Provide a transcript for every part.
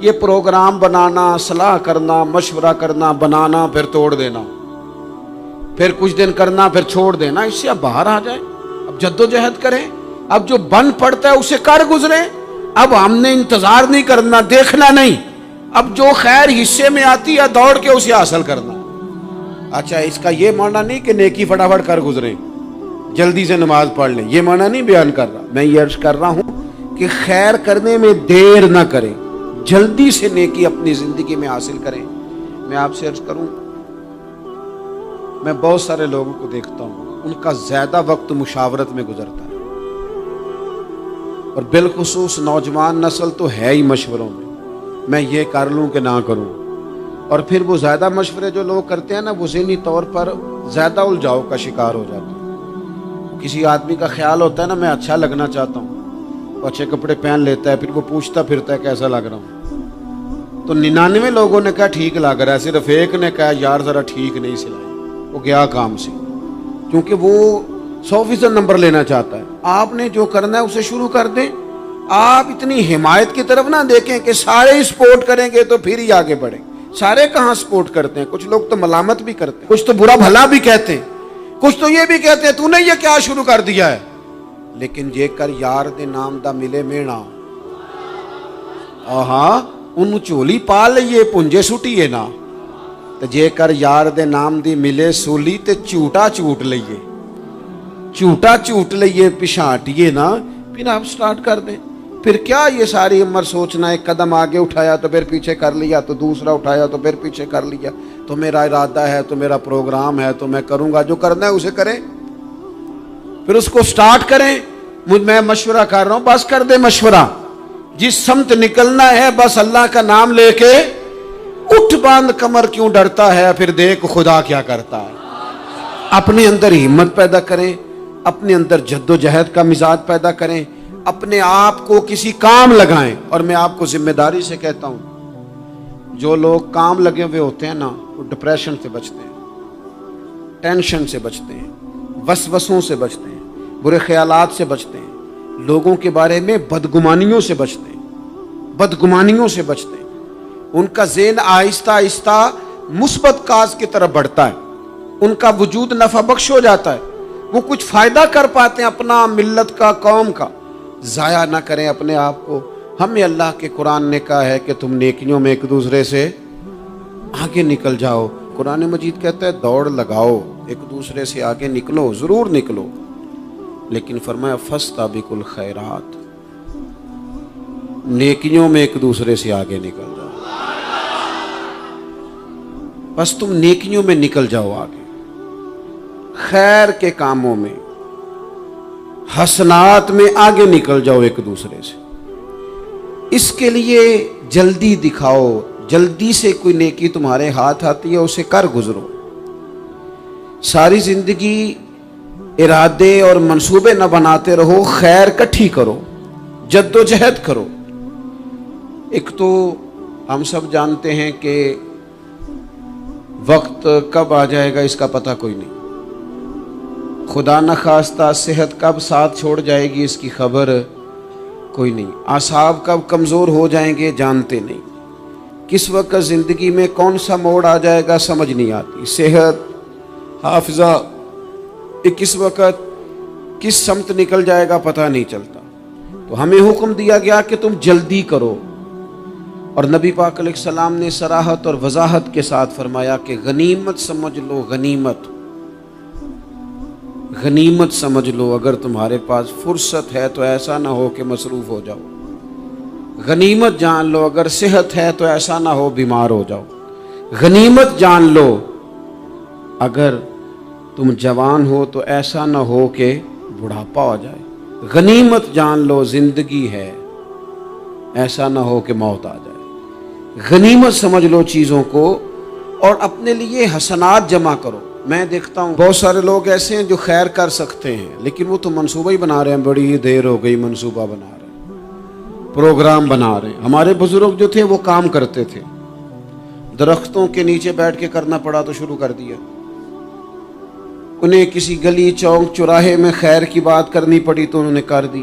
یہ پروگرام بنانا، صلاح کرنا، مشورہ کرنا، بنانا پھر توڑ دینا، پھر کچھ دن کرنا پھر چھوڑ دینا، اس سے اب باہر آ جائیں، اب جدوجہد کریں، اب جو بن پڑتا ہے اسے کر گزریں۔ اب ہم نے انتظار نہیں کرنا، دیکھنا نہیں، اب جو خیر حصے میں آتی ہے دوڑ کے اسے حاصل کرنا۔ اچھا، اس کا یہ معنی نہیں کہ نیکی فٹافٹ کر گزریں، جلدی سے نماز پڑھ لیں، یہ معنی نہیں بیان کر رہا۔ میں یہ عرض کر رہا ہوں کہ خیر کرنے میں دیر نہ کریں، جلدی سے نیکی اپنی زندگی میں حاصل کریں۔ میں آپ سے عرض کروں، میں بہت سارے لوگوں کو دیکھتا ہوں، ان کا زیادہ وقت مشاورت میں گزرتا ہے، اور بالخصوص نوجوان نسل تو ہے ہی مشوروں میں یہ کر لوں کہ نہ کروں، اور پھر وہ زیادہ مشورے جو لوگ کرتے ہیں نا، وہ ذہنی طور پر زیادہ الجھاؤ کا شکار ہو جاتے ہیں۔ کسی آدمی کا خیال ہوتا ہے نا، میں اچھا لگنا چاہتا ہوں، وہ اچھے کپڑے پہن لیتا ہے، پھر وہ پوچھتا پھرتا ہے کیسا لگ رہا ہوں، تو 99 لوگوں نے کہا ٹھیک لگ رہا ہے، صرف ایک نے کہا یار ذرا ٹھیک نہیں سلائی، وہ گیا کام سے، کیونکہ وہ 100% نمبر لینا چاہتا ہے۔ آپ نے جو کرنا ہے اسے شروع کر دیں، آپ اتنی حمایت کی طرف نہ دیکھیں کہ سارے ہی سپورٹ کریں گے تو پھر ہی آگے بڑھیں۔ سارے کہاں سپورٹ کرتے ہیں، کچھ لوگ تو ملامت بھی کرتے ہیں، کچھ تو برا بھلا بھی کہتے ہیں، کچھ تو یہ بھی کہتے ہیں تو نے یہ کیا شروع کر دیا ہے۔ لیکن جے کر یار دے نام دا ملے مینا، آہاں انہوں چولی پا لئیے پنجے سٹیے نا، تو جے کر یار دے نام دی ملے سولی تے چوٹا چوٹ لئیے پشانٹیے نا، پھر آپ سٹارٹ کر دیں۔ پھر کیا یہ ساری عمر سوچنا، ایک قدم آگے اٹھایا تو پھر پیچھے کر لیا، تو دوسرا اٹھایا تو پھر پیچھے کر لیا، تو میرا ارادہ ہے، تو میرا پروگرام ہے، تو میں کروں گا، جو کرنا ہے اسے کریں، پھر اس کو سٹارٹ کریں۔ میں مشورہ کر رہا ہوں، بس کر دے مشورہ، جس سمت نکلنا ہے بس اللہ کا نام لے کے اٹھ باندھ، کمر کیوں ڈرتا ہے، پھر دیکھ خدا کیا کرتا ہے۔ اپنے اندر ہمت پیدا کریں، اپنے اندر جد و جہد کا مزاج پیدا کریں، اپنے آپ کو کسی کام لگائیں۔ اور میں آپ کو ذمہ داری سے کہتا ہوں، جو لوگ کام لگے ہوئے ہوتے ہیں نا، وہ ڈپریشن سے بچتے ہیں، ٹینشن سے بچتے ہیں، وسوسوں سے بچتے ہیں، برے خیالات سے بچتے ہیں، لوگوں کے بارے میں بدگمانیوں سے بچتے ہیں، ان کا ذہن آہستہ آہستہ مثبت کاز کی طرف بڑھتا ہے، ان کا وجود نفع بخش ہو جاتا ہے، وہ کچھ فائدہ کر پاتے ہیں اپنا، ملت کا، قوم کا۔ ضائع نہ کریں اپنے آپ کو۔ ہمیں اللہ کے قرآن نے کہا ہے کہ تم نیکیوں میں ایک دوسرے سے آگے نکل جاؤ۔ قرآن مجید کہتا ہے دوڑ لگاؤ، ایک دوسرے سے آگے نکلو، ضرور نکلو، لیکن فرمایا فاستبقوا الخیرات، نیکیوں میں ایک دوسرے سے آگے نکل جاؤ۔ بس تم نیکیوں میں نکل جاؤ آگے، خیر کے کاموں میں، حسنات میں آگے نکل جاؤ ایک دوسرے سے۔ اس کے لیے جلدی دکھاؤ، جلدی سے کوئی نیکی تمہارے ہاتھ آتی ہے اسے کر گزرو۔ ساری زندگی ارادے اور منصوبے نہ بناتے رہو، خیر کٹھی کرو، جد و جہد کرو۔ ایک تو ہم سب جانتے ہیں کہ وقت کب آ جائے گا اس کا پتہ کوئی نہیں، خدا نہ خواستہ صحت کب ساتھ چھوڑ جائے گی اس کی خبر کوئی نہیں، اعصاب کب کمزور ہو جائیں گے جانتے نہیں، کس وقت زندگی میں کون سا موڑ آ جائے گا سمجھ نہیں آتی، صحت، حافظہ کس وقت کس سمت نکل جائے گا پتہ نہیں چلتا۔ تو ہمیں حکم دیا گیا کہ تم جلدی کرو، اور نبی پاک علیہ السلام نے صراحت اور وضاحت کے ساتھ فرمایا کہ غنیمت سمجھ لو، غنیمت سمجھ لو، اگر تمہارے پاس فرصت ہے تو ایسا نہ ہو کہ مصروف ہو جاؤ، غنیمت جان لو، اگر صحت ہے تو ایسا نہ ہو بیمار ہو جاؤ، غنیمت جان لو، اگر تم جوان ہو تو ایسا نہ ہو کہ بڑھاپا ہو جائے، غنیمت جان لو زندگی ہے، ایسا نہ ہو کہ موت آ جائے۔ غنیمت سمجھ لو چیزوں کو، اور اپنے لیے حسنات جمع کرو۔ میں دیکھتا ہوں بہت سارے لوگ ایسے ہیں جو خیر کر سکتے ہیں، لیکن وہ تو منصوبہ ہی بنا رہے ہیں، بڑی دیر ہو گئی منصوبہ بنا رہے ہیں، پروگرام بنا رہے ہیں۔ ہمارے بزرگ جو تھے وہ کام کرتے تھے، درختوں کے نیچے بیٹھ کے کرنا پڑا تو شروع کر دیا، انہیں کسی گلی چوک چوراہے میں خیر کی بات کرنی پڑی تو انہوں نے کر دی،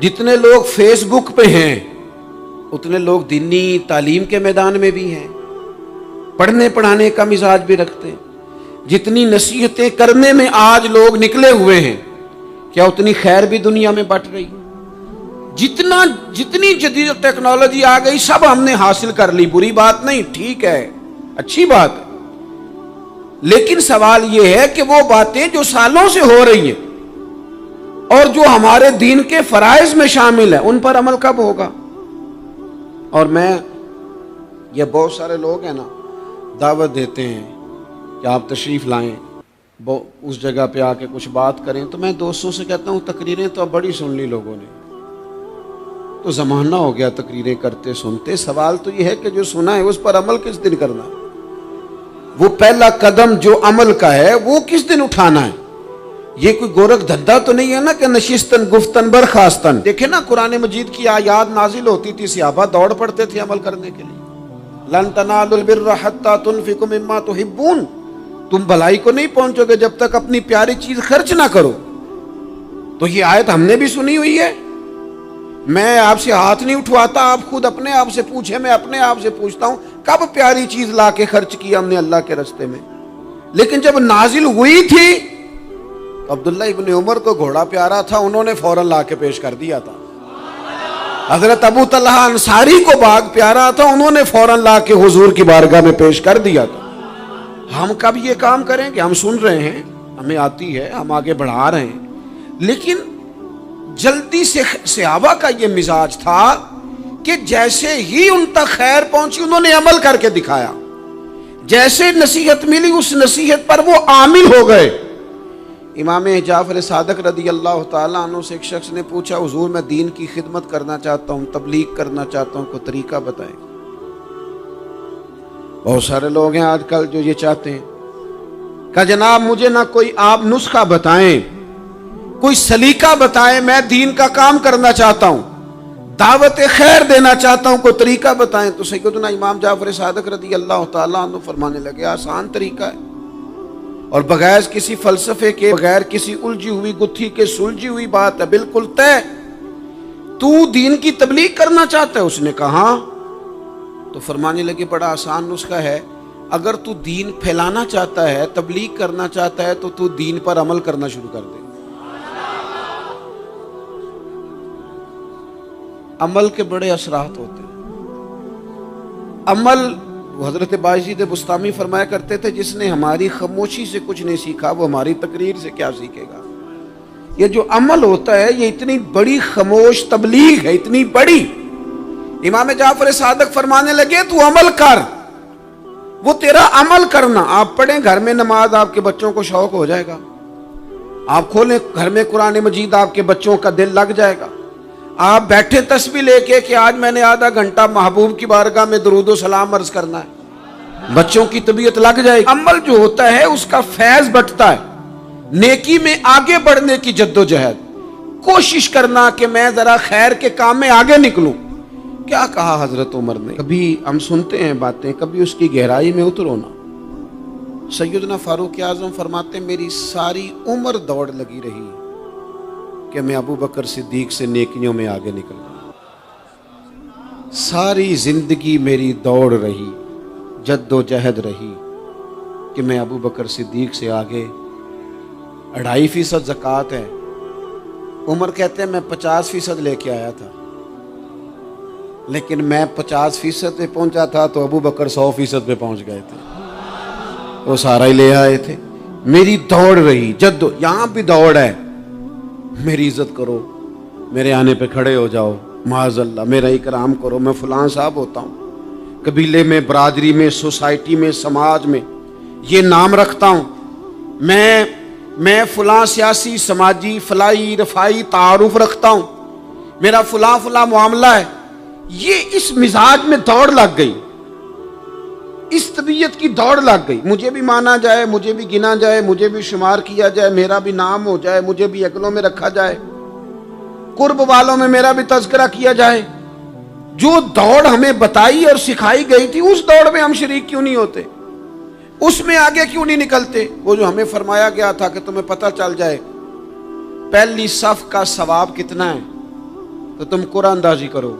جتنے لوگ فیس بک پہ ہیں اتنے لوگ دینی تعلیم کے میدان میں بھی ہیں، پڑھنے پڑھانے کا مزاج بھی رکھتے ہیں۔ جتنی نصیحتیں کرنے میں آج لوگ نکلے ہوئے ہیں، کیا اتنی خیر بھی دنیا میں بٹ رہی؟ جتنی جدید ٹیکنالوجی آ گئی سب ہم نے حاصل کر لی، بری بات نہیں، ٹھیک ہے، اچھی بات ہے، لیکن سوال یہ ہے کہ وہ باتیں جو سالوں سے ہو رہی ہیں اور جو ہمارے دین کے فرائض میں شامل ہیں ان پر عمل کب ہوگا؟ اور یہ بہت سارے لوگ ہیں نا دعوت دیتے ہیں کہ آپ تشریف لائیں، اس جگہ پہ آ کے کچھ بات کریں، تو میں دوستوں سے کہتا ہوں تقریریں تو اب بڑی سن لی لوگوں نے، تو زمانہ ہو گیا تقریریں کرتے سنتے، سوال تو یہ ہے کہ جو سنا ہے اس پر عمل کس دن کرنا ہے؟ وہ پہلا قدم جو عمل کا ہے وہ کس دن اٹھانا ہے؟ یہ کوئی گورکھ دھندا تو نہیں ہے نا کہ نشستن گفتن برخاستن۔ دیکھیں نا قرآن مجید کی آیات نازل ہوتی تھی، صحابہ دوڑ پڑتے تھے عمل کرنے کے لیے۔ لن تنالوا البر حتى تنفقوا مما تحبون، تم بھلائی کو نہیں پہنچو گے جب تک اپنی پیاری چیز خرچ نہ کرو۔ تو یہ آیت ہم نے بھی سنی ہوئی ہے، میں آپ سے ہاتھ نہیں اٹھواتا، آپ خود اپنے آپ سے پوچھیں، میں اپنے آپ سے پوچھتا ہوں کب پیاری چیز لا کے خرچ کیا ہم نے اللہ کے راستے میں؟ لیکن جب نازل ہوئی تھی عبداللہ ابن عمر کو گھوڑا پیارا تھا، انہوں نے فوراً لا کے پیش کر دیا تھا۔ حضرت ابو طلحہ انصاری کو باغ پیارا تھا، انہوں نے فوراً لا کے حضور کی بارگاہ میں پیش کر دیا تھا۔ ہم کب یہ کام کریں کہ ہم سن رہے ہیں، ہمیں آتی ہے، ہم آگے بڑھا رہے ہیں، لیکن جلدی سے صحابہ کا یہ مزاج تھا کہ جیسے ہی ان تک خیر پہنچی انہوں نے عمل کر کے دکھایا، جیسے نصیحت ملی اس نصیحت پر وہ عامل ہو گئے۔ امام جعفر صادق رضی اللہ تعالیٰ عنہ سے ایک شخص نے پوچھا، حضور میں دین کی خدمت کرنا چاہتا ہوں، تبلیغ کرنا چاہتا ہوں، کوئی طریقہ بتائیں۔ بہت سارے لوگ ہیں آج کل جو یہ چاہتے ہیں کہ جناب مجھے نہ کوئی آپ نسخہ بتائیں، کوئی سلیقہ بتائیں، میں دین کا کام کرنا چاہتا ہوں، دعوت خیر دینا چاہتا ہوں، کوئی طریقہ بتائیں۔ تو سیدنا امام جعفر صادق رضی اللہ تعالیٰ عنہ فرمانے لگے، آسان طریقہ ہے، اور بغیر کسی فلسفے کے، بغیر کسی الجھی ہوئی گتھی کے سلجھی ہوئی بات ہے، بالکل طے۔ تو دین کی تبلیغ کرنا چاہتا ہے؟ اس نے کہا، تو فرمانے لگے بڑا آسان نسخہ ہے، اگر تو دین پھیلانا چاہتا ہے، تبلیغ کرنا چاہتا ہے، تو دین پر عمل کرنا شروع کر دے۔ عمل کے بڑے اثرات ہوتے ہیں۔ عمل، حضرت باجید بستامی فرمایا کرتے تھے، جس نے ہماری خاموشی سے کچھ نہیں سیکھا وہ ہماری تقریر سے کیا سیکھے گا۔ یہ جو عمل ہوتا ہے یہ اتنی بڑی خاموش تبلیغ ہے، اتنی بڑی۔ امام جعفر صادق فرمانے لگے تو عمل کر، وہ تیرا عمل کرنا، آپ پڑھیں گھر میں نماز، آپ کے بچوں کو شوق ہو جائے گا، آپ کھولیں گھر میں قرآن مجید، آپ کے بچوں کا دل لگ جائے گا، آپ بیٹھے تسبیح لے کے کہ آج میں نے آدھا گھنٹہ محبوب کی بارگاہ میں درود و سلام عرض کرنا ہے، بچوں کی طبیعت لگ جائے گی۔ عمل جو ہوتا ہے اس کا فیض بٹتا ہے، نیکی میں آگے بڑھنے کی جدوجہد، کوشش کرنا کہ میں ذرا خیر کے کام میں آگے نکلوں۔ کیا کہا حضرت عمر نے؟ کبھی ہم سنتے ہیں باتیں، کبھی اس کی گہرائی میں اترو نا۔ سیدنا فاروق اعظم فرماتے ہیں میری ساری عمر دوڑ لگی رہی کہ میں ابو بکر صدیق سے نیکیوں میں آگے نکل گیا، ساری زندگی میری دوڑ رہی، جد و جہد رہی کہ میں ابو بکر صدیق سے آگے۔ 2.5% زکوٰۃ ہے، عمر کہتے ہیں میں 50% لے کے آیا تھا، لیکن میں 50% پہ پہنچا تھا تو ابو بکر 100% پہ پہنچ گئے تھے، وہ سارا ہی لے آئے تھے۔ میری دوڑ رہی، یہاں بھی دوڑ ہے، میری عزت کرو، میرے آنے پہ کھڑے ہو جاؤ، معاذ اللہ میرا اکرام کرو، میں فلاں صاحب ہوتا ہوں، قبیلے میں، برادری میں، سوسائٹی میں، سماج میں یہ نام رکھتا ہوں، میں فلاں سیاسی، سماجی، فلائی، رفائی تعارف رکھتا ہوں، میرا فلاں معاملہ ہے۔ یہ اس مزاج میں دوڑ لگ گئی، اس طبیعت کی دوڑ لگ گئی، مجھے بھی مانا جائے، مجھے بھی گنا جائے، مجھے بھی شمار کیا جائے، میرا بھی نام ہو جائے، مجھے بھی اگلوں میں رکھا جائے، قرب والوں میں میرا بھی تذکرہ کیا جائے۔ جو دوڑ ہمیں بتائی اور سکھائی گئی تھی اس دوڑ میں ہم شریک کیوں نہیں ہوتے، اس میں آگے کیوں نہیں نکلتے؟ وہ جو ہمیں فرمایا گیا تھا کہ تمہیں پتہ چل جائے پہلی صف کا ثواب کتنا ہے، تو تم قرآن اندازی کرو.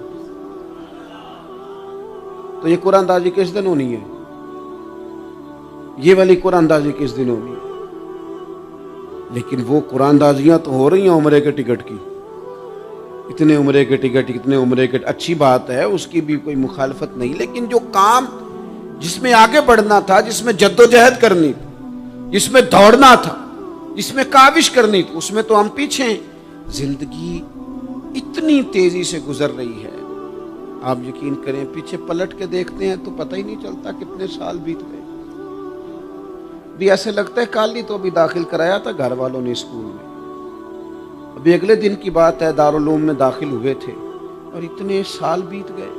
تو یہ قرآن اندازی کس دن ہونی ہے؟ یہ والی قرآن اندازی کس دن ہونی ہے؟ لیکن وہ قرآن اندازیاں تو ہو رہی ہیں عمرے کے ٹکٹ کی. اتنے عمرے کے ٹکٹ، اتنے عمرے کے، اچھی بات ہے، اس کی بھی کوئی مخالفت نہیں، لیکن جو کام جس میں آگے بڑھنا تھا، جس میں جد و جہد کرنی تھی، جس میں دوڑنا تھا، جس میں کاوش کرنی تھی، اس میں تو ہم پیچھے ہیں. زندگی اتنی تیزی سے گزر رہی ہے، آپ یقین کریں پیچھے پلٹ کے دیکھتے ہیں تو پتہ ہی نہیں چلتا کتنے سال بیت گئے. بھی ایسے لگتا ہے کل ہی تو ابھی داخل کرایا تھا گھر والوں نے اسکول میں، ابھی اگلے دن کی بات ہے دارالعلوم میں داخل ہوئے تھے اور اتنے سال بیت گئے،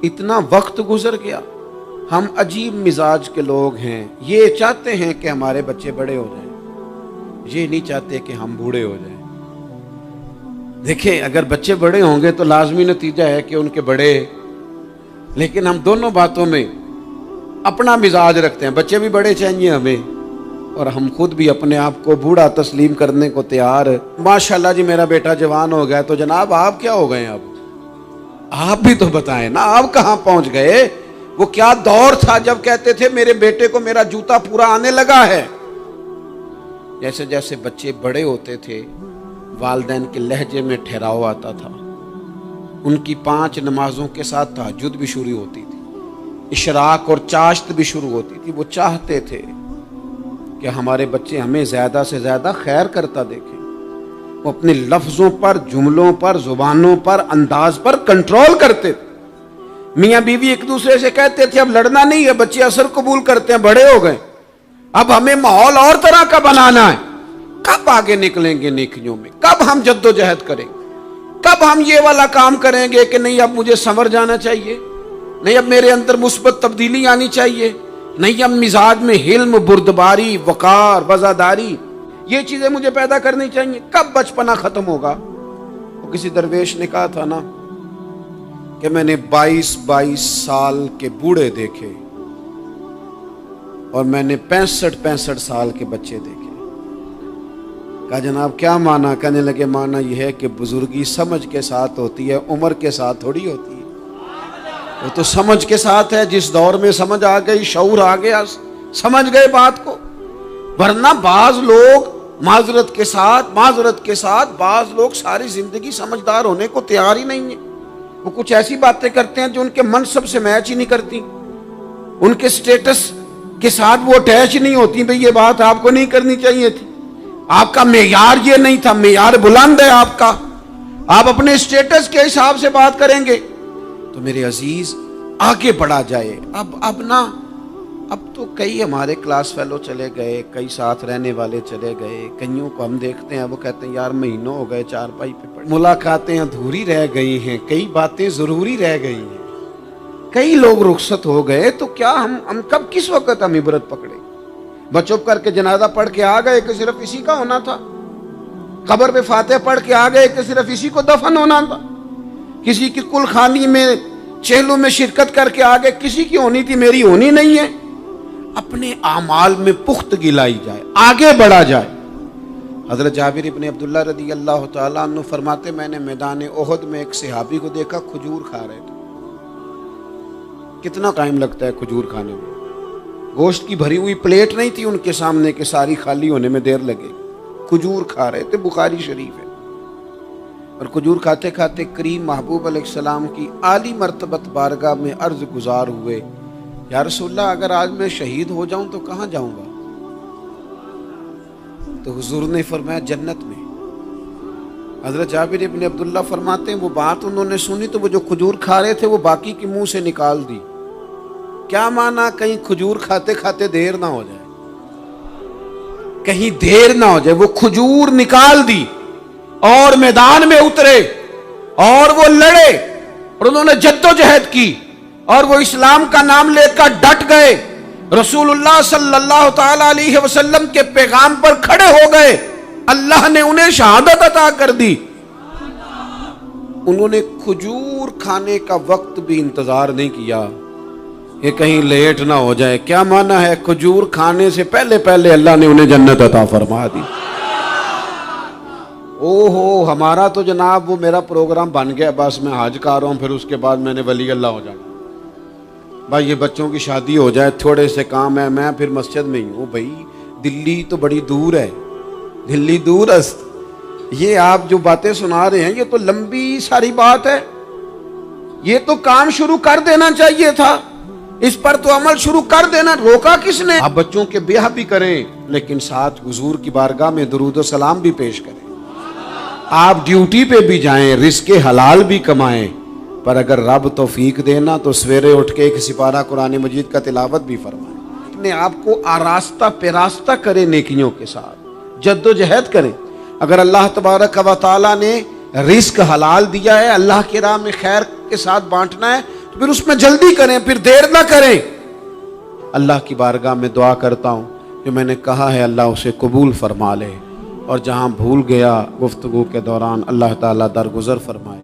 اتنا وقت گزر گیا. ہم عجیب مزاج کے لوگ ہیں، یہ چاہتے ہیں کہ ہمارے بچے بڑے ہو جائیں، یہ نہیں چاہتے کہ ہم بوڑھے ہو جائیں. دیکھیں اگر بچے بڑے ہوں گے تو لازمی نتیجہ ہے کہ ان کے بڑے، لیکن ہم دونوں باتوں میں اپنا مزاج رکھتے ہیں. بچے بھی بڑے چاہیے ہمیں اور ہم خود بھی اپنے آپ کو بوڑھا تسلیم کرنے کو تیار. ماشاءاللہ جی میرا بیٹا جوان ہو گیا، تو جناب آپ کیا ہو گئے؟ اب آپ بھی تو بتائیں نا، آپ کہاں پہنچ گئے؟ وہ کیا دور تھا جب کہتے تھے میرے بیٹے کو میرا جوتا پورا آنے لگا ہے. جیسے جیسے بچے بڑے ہوتے تھے والدین کے لہجے میں ٹھہراؤ آتا تھا، ان کی 5 نمازوں کے ساتھ تہجد بھی شروع ہوتی تھی، اشراق اور چاشت بھی شروع ہوتی تھی. وہ چاہتے تھے کہ ہمارے بچے ہمیں زیادہ سے زیادہ خیر کرتا دیکھیں. وہ اپنے لفظوں پر، جملوں پر، زبانوں پر، انداز پر کنٹرول کرتے تھے. میاں بیوی ایک دوسرے سے کہتے تھے اب لڑنا نہیں ہے، بچے اثر قبول کرتے ہیں، بڑے ہو گئے، اب ہمیں ماحول اور طرح کا بنانا ہے. کب آگے نکلیں گے نیکیوں میں؟ کب ہم جد و جہد کریں گے؟ کب ہم یہ والا کام کریں گے کہ نہیں اب مجھے سنور جانا چاہیے، نہیں اب میرے اندر مثبت تبدیلی آنی چاہیے، نہیں اب مزاج میں حلم، بردباری، وقار، وزاداری، یہ چیزیں مجھے پیدا کرنی چاہیے. کب بچپنا ختم ہوگا؟ وہ کسی درویش نے کہا تھا نا کہ میں نے 22 سال کے بوڑھے دیکھے اور میں نے 65 سال کے بچے دیکھے. کہا جناب کیا معنی؟ کہنے لگے معنی یہ ہے کہ بزرگی سمجھ کے ساتھ ہوتی ہے، عمر کے ساتھ تھوڑی ہوتی ہے. وہ تو سمجھ کے ساتھ ہے، جس دور میں سمجھ آ گئی، شعور آ گیا، سمجھ گئے بات کو. ورنہ بعض لوگ معذرت کے ساتھ بعض لوگ ساری زندگی سمجھدار ہونے کو تیار ہی نہیں ہیں. وہ کچھ ایسی باتیں کرتے ہیں جو ان کے منصب سے میچ ہی نہیں کرتی، ان کے سٹیٹس کے ساتھ وہ اٹیچ نہیں ہوتی. بھئی یہ بات آپ کو نہیں کرنی چاہیے تھی، آپ کا معیار یہ نہیں تھا، معیار بلند ہے آپ کا، آپ اپنے سٹیٹس کے حساب سے بات کریں گے. تو میرے عزیز آگے بڑھا جائے. اب تو کئی ہمارے کلاس فیلو چلے گئے، کئی ساتھ رہنے والے چلے گئے، کئیوں کو ہم دیکھتے ہیں وہ کہتے ہیں یار مہینوں ہو گئے چارپائی پہ پڑے، ملاقاتیں ادھوری رہ گئی ہیں، کئی باتیں ضروری رہ گئی ہیں، کئی لوگ رخصت ہو گئے، تو کیا ہم کب کس وقت ہم عبرت پکڑے؟ بچپ کر کے جنازہ پڑھ کے آ گئے کہ صرف اسی کا ہونا تھا، قبر پہ فاتحہ پڑھ کے آ گئے کہ صرف اسی کو دفن ہونا تھا، کسی کی کل خانی میں چہلوں میں شرکت کر کے آ گئے، کسی کی ہونی تھی میری ہونی نہیں ہے. اپنے اعمال میں پختگی لائی جائے، آگے بڑھا جائے. حضرت جابر ابن عبداللہ رضی اللہ تعالیٰ عنہ فرماتے میں نے میدان احد میں ایک صحابی کو دیکھا کھجور کھا رہے تھے. کتنا ٹائم لگتا ہے کھجور کھانے میں؟ گوشت کی بھری ہوئی پلیٹ نہیں تھی ان کے سامنے کہ ساری خالی ہونے میں دیر لگے. کھجور کھا رہے تھے، بخاری شریف ہے. اور کھجور کھاتے کھاتے کریم محبوب علیہ السلام کی عالی مرتبت بارگاہ میں عرض گزار ہوئے یا رسول اللہ اگر آج میں شہید ہو جاؤں تو کہاں جاؤں گا؟ تو حضور نے فرمایا جنت میں. حضرت جابر ابن عبداللہ فرماتے ہیں وہ بات انہوں نے سنی تو وہ جو کھجور کھا رہے تھے وہ باقی کے منہ سے نکال دی. کیا معنی؟ کہیں کھجور کھاتے کھاتے دیر نہ ہو جائے، کہیں دیر نہ ہو جائے. وہ کھجور نکال دی اور میدان میں اترے اور وہ لڑے اور انہوں نے جد و جہد کی اور وہ اسلام کا نام لے کر ڈٹ گئے، رسول اللہ صلی اللہ تعالی علیہ وسلم کے پیغام پر کھڑے ہو گئے. اللہ نے انہیں شہادت عطا کر دی. انہوں نے کھجور کھانے کا وقت بھی انتظار نہیں کیا کہ کہیں لیٹ نہ ہو جائے. کیا معنی ہے؟ کھجور کھانے سے پہلے اللہ نے انہیں جنت عطا فرما دی. اوہو ہمارا تو جناب وہ میرا پروگرام بن گیا، بس میں حج کر رہا ہوں، پھر اس کے بعد میں نے ولی اللہ ہو جانا، بھائی یہ بچوں کی شادی ہو جائے، تھوڑے سے کام ہے، میں پھر مسجد میں ہی ہوں۔ بھائی دلی تو بڑی دور ہے، دلی دور است، یہ آپ جو باتیں سنا رہے ہیں یہ تو لمبی ساری بات ہے، یہ تو کام شروع کر دینا چاہیے تھا، اس پر تو عمل شروع کر دینا، روکا کس نے؟ آپ بچوں کے بیاہ بھی کریں لیکن ساتھ حضور کی بارگاہ میں درود و سلام بھی پیش کریں، آپ ڈیوٹی پہ بھی جائیں، رزق حلال بھی کمائیں، پر اگر رب توفیق دینا تو سویرے اٹھ کے ایک سپارہ قرآن مجید کا تلاوت بھی فرمائیں، اپنے آپ کو آراستہ پیراستہ کریں، نیکیوں کے ساتھ جد و جہد کریں۔ اگر اللہ تبارک و تعالیٰ نے رزق حلال دیا ہے، اللہ کی راہ میں خیر کے ساتھ بانٹنا ہے، تو پھر اس میں جلدی کریں، پھر دیر نہ کریں۔ اللہ کی بارگاہ میں دعا کرتا ہوں جو میں نے کہا ہے اللہ اسے قبول فرما لے، اور جہاں بھول گیا گفتگو کے دوران اللہ تعالیٰ درگزر فرمائے۔